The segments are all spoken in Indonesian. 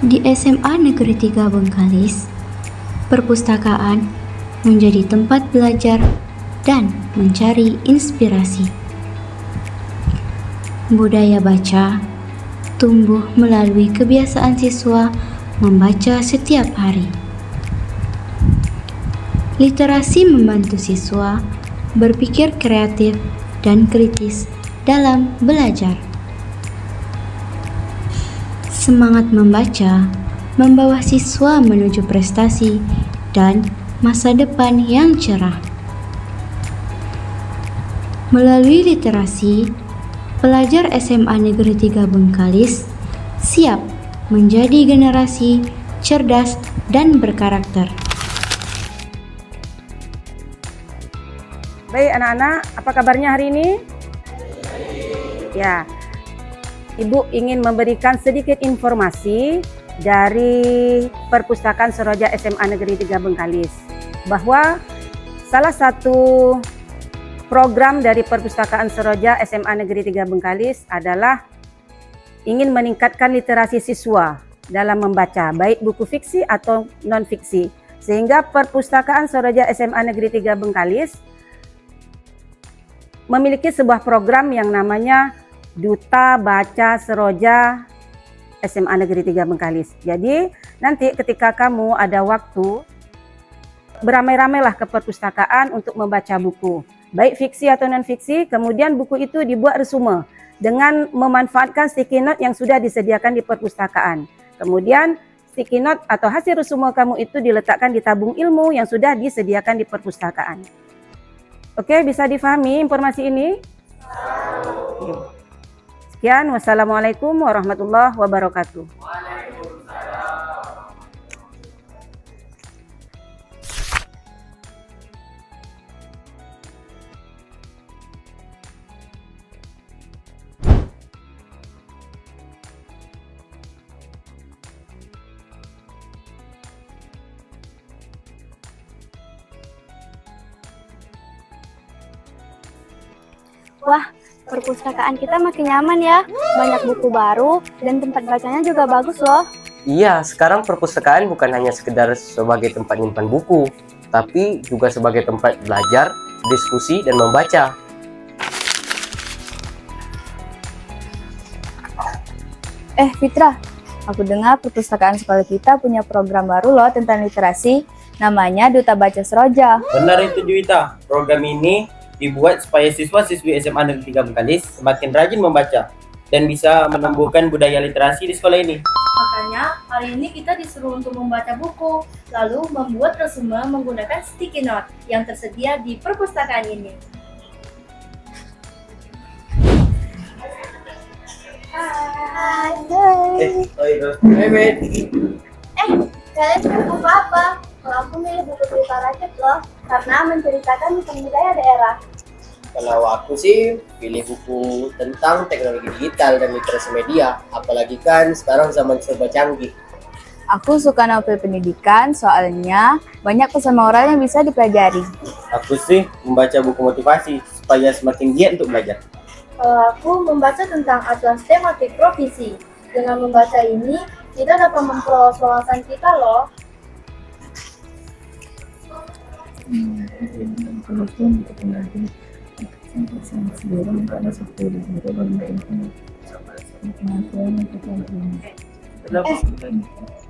Di SMA Negeri 3 Bengkalis, perpustakaan menjadi tempat belajar dan mencari inspirasi. Budaya baca tumbuh melalui kebiasaan siswa membaca setiap hari. Literasi membantu siswa berpikir kreatif dan kritis dalam belajar. Semangat membaca membawa siswa menuju prestasi dan masa depan yang cerah. Melalui literasi, pelajar SMA Negeri 3 Bengkalis siap menjadi generasi cerdas dan berkarakter. Baik anak-anak, apa kabarnya hari ini? Ya, Ibu ingin memberikan sedikit informasi dari Perpustakaan Seroja SMA Negeri 3 Bengkalis bahwa salah satu program dari Perpustakaan Seroja SMA Negeri 3 Bengkalis adalah ingin meningkatkan literasi siswa dalam membaca baik buku fiksi atau non-fiksi, sehingga Perpustakaan Seroja SMA Negeri 3 Bengkalis memiliki sebuah program yang namanya Duta Baca Seroja SMA Negeri 3 Bengkalis. Jadi nanti ketika kamu ada waktu, beramai-ramailah ke perpustakaan untuk membaca buku, baik fiksi atau non-fiksi, kemudian buku itu dibuat resume dengan memanfaatkan sticky note yang sudah disediakan di perpustakaan. Kemudian sticky note atau hasil resume kamu itu diletakkan di tabung ilmu yang sudah disediakan di perpustakaan. Oke, bisa difahami informasi ini? Oke. Sekian, wassalamualaikum warahmatullahi wabarakatuh. Wah, perpustakaan kita makin nyaman ya. Banyak buku baru dan tempat bacanya juga bagus loh. Iya, sekarang perpustakaan bukan hanya sekedar sebagai tempat menyimpan buku, tapi juga sebagai tempat belajar, diskusi, dan membaca. Fitra, aku dengar perpustakaan sekolah kita punya program baru loh tentang literasi, namanya Duta Baca Seroja. Benar itu Juwita, program ini dibuat supaya siswa-siswi SMA Negeri 3 Bengkalis semakin rajin membaca dan bisa menumbuhkan budaya literasi di sekolah ini. Makanya hari ini kita disuruh untuk membaca buku, lalu membuat resume menggunakan sticky note yang tersedia di perpustakaan ini. Kalian pilih buku apa? Kalau aku milih buku cerita rakyat loh, karena menceritakan tentang budaya daerah. Kalau aku sih pilih buku tentang teknologi digital dan literasi media, apalagi kan sekarang zaman serba canggih. Aku suka novel pendidikan, soalnya banyak pesan moral yang bisa dipelajari. Aku sih membaca buku motivasi supaya semakin giat untuk belajar. Kalau aku membaca tentang atlas tematik provinsi. Dengan membaca ini, kita dapat memperluas wawasan kita loh.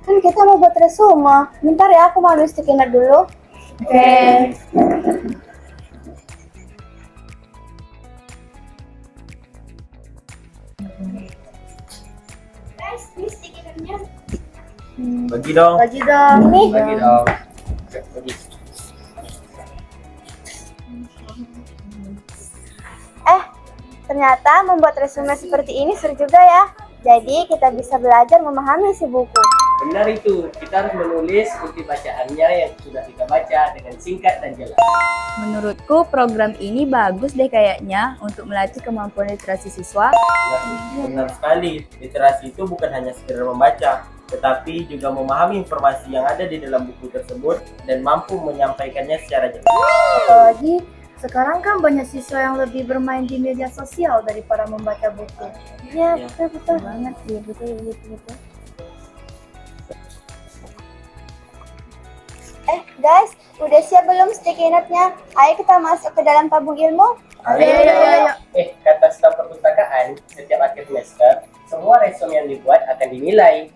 Kan kita mau buat resume. Bentar ya, aku mau nulis sticky note dulu. Oke. Guys, ini sticky note-nya. Bagi dong. Bagi dong. Nih. Bagi dong. Bagi. Ternyata membuat resume seperti ini seru juga ya. Jadi kita bisa belajar memahami si buku. Benar itu, kita harus menulis inti bacaannya yang sudah kita baca dengan singkat dan jelas. Menurutku program ini bagus deh kayaknya untuk melatih kemampuan literasi siswa. Benar sekali, literasi itu bukan hanya sekedar membaca, tetapi juga memahami informasi yang ada di dalam buku tersebut dan mampu menyampaikannya secara jelas. Apalagi sekarang kan banyak siswa yang lebih bermain di media sosial daripada membaca buku. Iya, betul banget. Iya, betul. Guys, udah siap belum sticky note-nya? Ayo kita masuk ke dalam tabung ilmu. Ayo. Kata staf perpustakaan, setiap akhir semester, semua resume yang dibuat akan dinilai.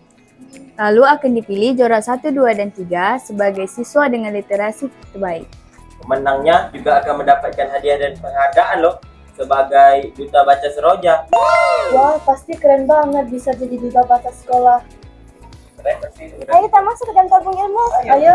Lalu akan dipilih juara 1, 2, dan 3 sebagai siswa dengan literasi terbaik. Pemenangnya juga akan mendapatkan hadiah dan penghargaan loh sebagai duta baca Seroja. Wah, pasti keren banget bisa jadi duta baca sekolah. Keren pasti. Ayo kita masuk ke dalam tabung ilmu. Ayo.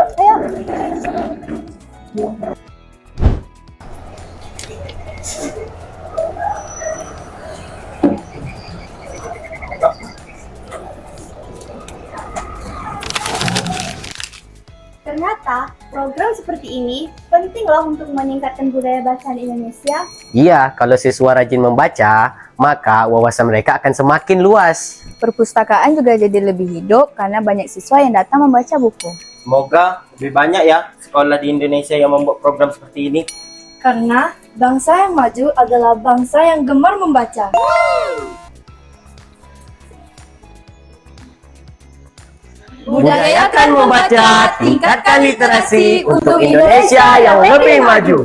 Ternyata program seperti ini penting loh untuk meningkatkan budaya bacaan Indonesia. Iya, kalau siswa rajin membaca, maka wawasan mereka akan semakin luas. Perpustakaan juga jadi lebih hidup karena banyak siswa yang datang membaca buku. Semoga lebih banyak ya sekolah di Indonesia yang membuat program seperti ini. Karena bangsa yang maju adalah bangsa yang gemar membaca. Budayakan membaca, tingkatkan literasi untuk Indonesia yang lebih maju.